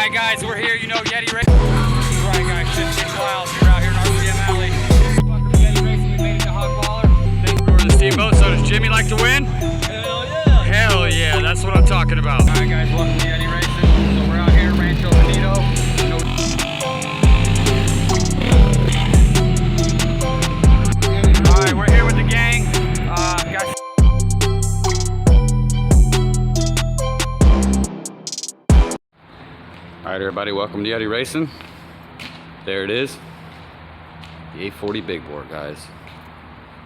Alright guys, we're here, you know, Yeti Racing. Right guys, shit takes a while. You're out here in RCM Alley. Welcome to Yeti Racing, we made it to Hog Baller. Thanks for the steamboat. So does Jimmy like to win? Hell yeah! Hell yeah, that's what I'm talking about. Alright guys, welcome to Yeti Racing. So we're out here, Rancho Bonito. Alright, we're here with the gang. Guys. Alright everybody, welcome to Yeti Racing. There it is. The 840 big board, guys.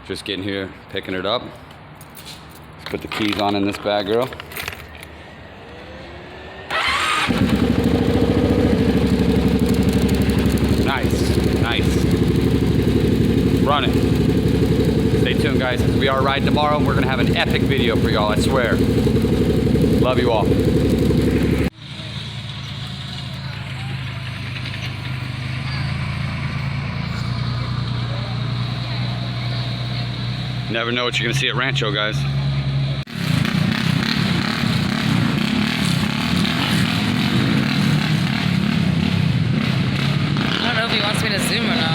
Just getting here, picking it up. Let's put the keys on in this bag, girl. Nice, nice. Running. Stay tuned, guys, because we are riding tomorrow. We're gonna have an epic video for y'all, I swear. Love you all. Never know what you're gonna see at Rancho, guys. I don't know if he wants me to zoom or not.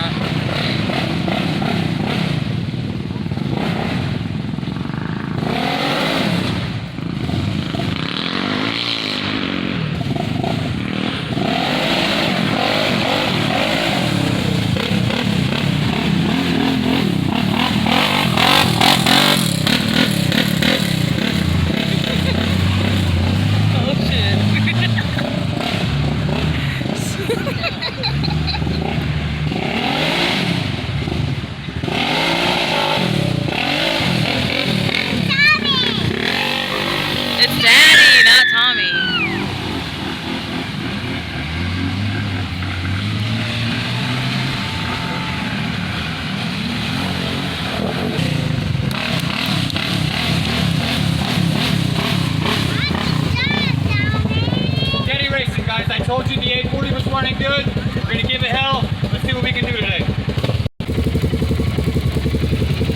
It's Daddy, not Tommy. Yeti Racing, guys. I told you the 840 was running good. We're gonna give it hell. Let's see what we can do today.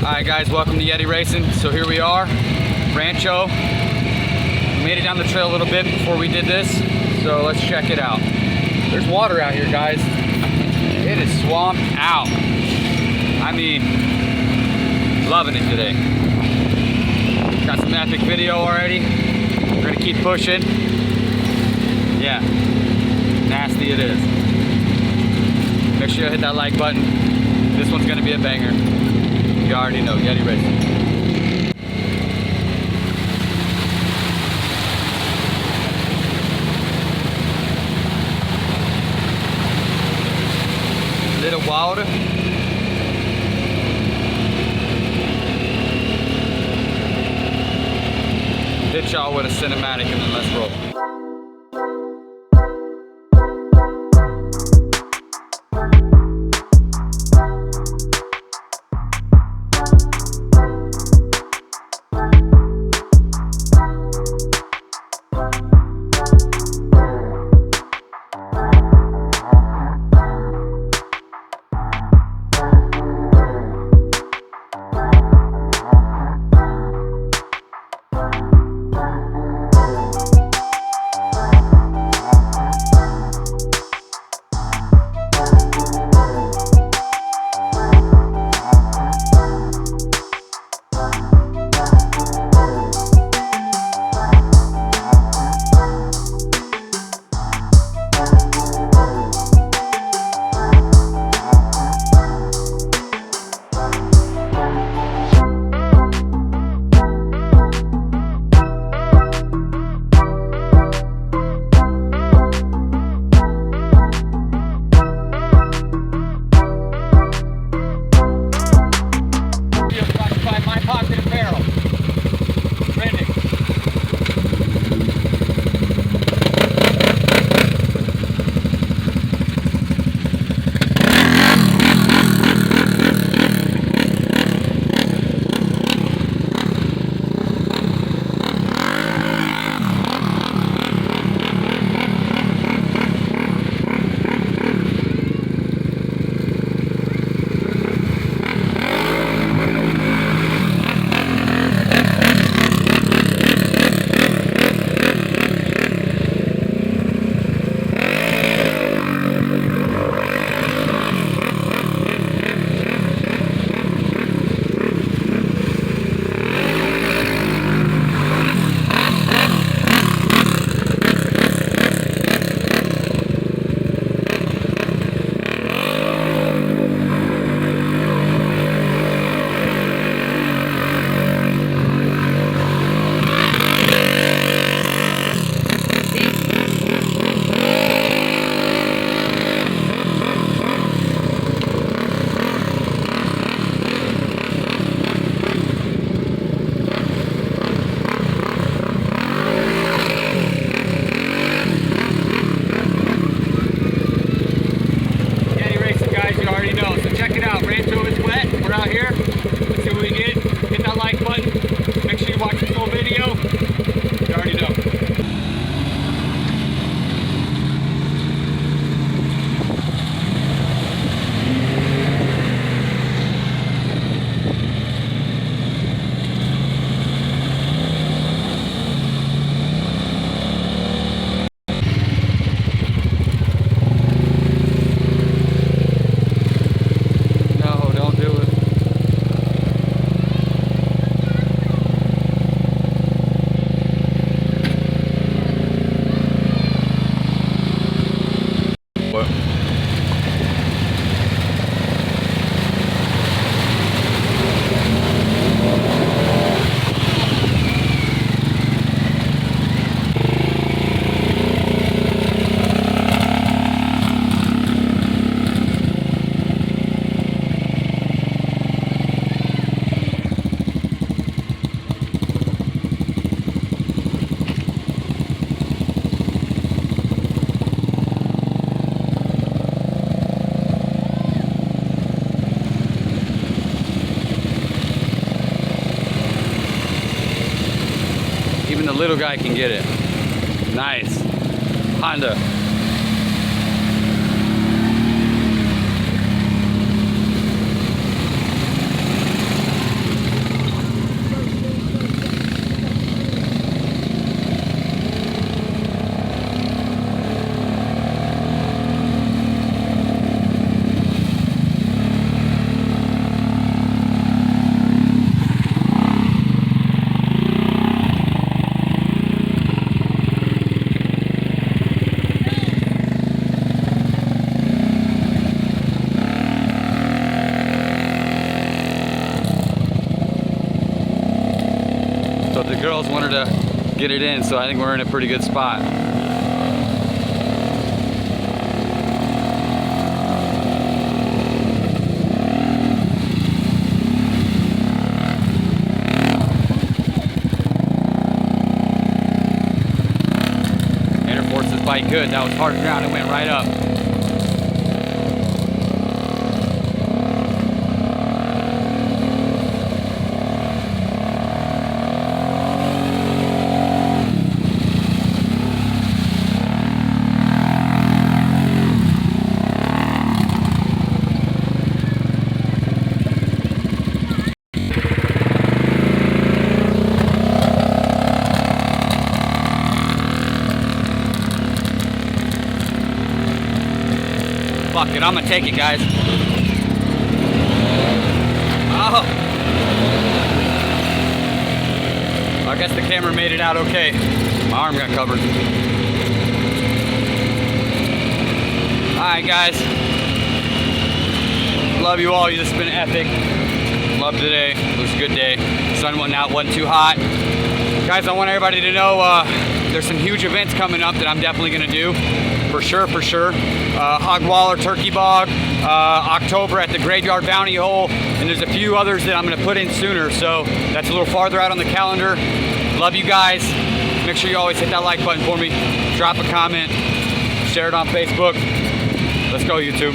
Alright guys, welcome to Yeti Racing. So here we are, Rancho. Made it down the trail a little bit before we did this, so let's check it out. There's water out here, guys. It is swamped out. I mean, loving it today. Got some epic video already. We're gonna keep pushing. Yeah, nasty it is. Make sure you hit that like button. This one's gonna be a banger. You already know, Yeti Racing. Little water. Hit y'all with a cinematic and then let's roll. Even the little guy can get it. Nice. Honda. So the girls wanted to get it in, so I think we're in a pretty good spot. Inner forces bite good. That was hard ground. It went right up. Fuck it, I'm gonna take it, guys. Oh. I guess the camera made it out okay. My arm got covered. Alright, guys. Love you all. This has been epic. Love today. It was a good day. Sun went out, wasn't too hot. Guys, I want everybody to know there's some huge events coming up that I'm definitely gonna do. For sure. Hogwaller, Turkey Bog, October at the Graveyard Bounty Hole, and there's a few others that I'm gonna put in sooner, so that's a little farther out on the calendar. Love you guys. Make sure you always hit that like button for me. Drop a comment, share it on Facebook. Let's go, YouTube.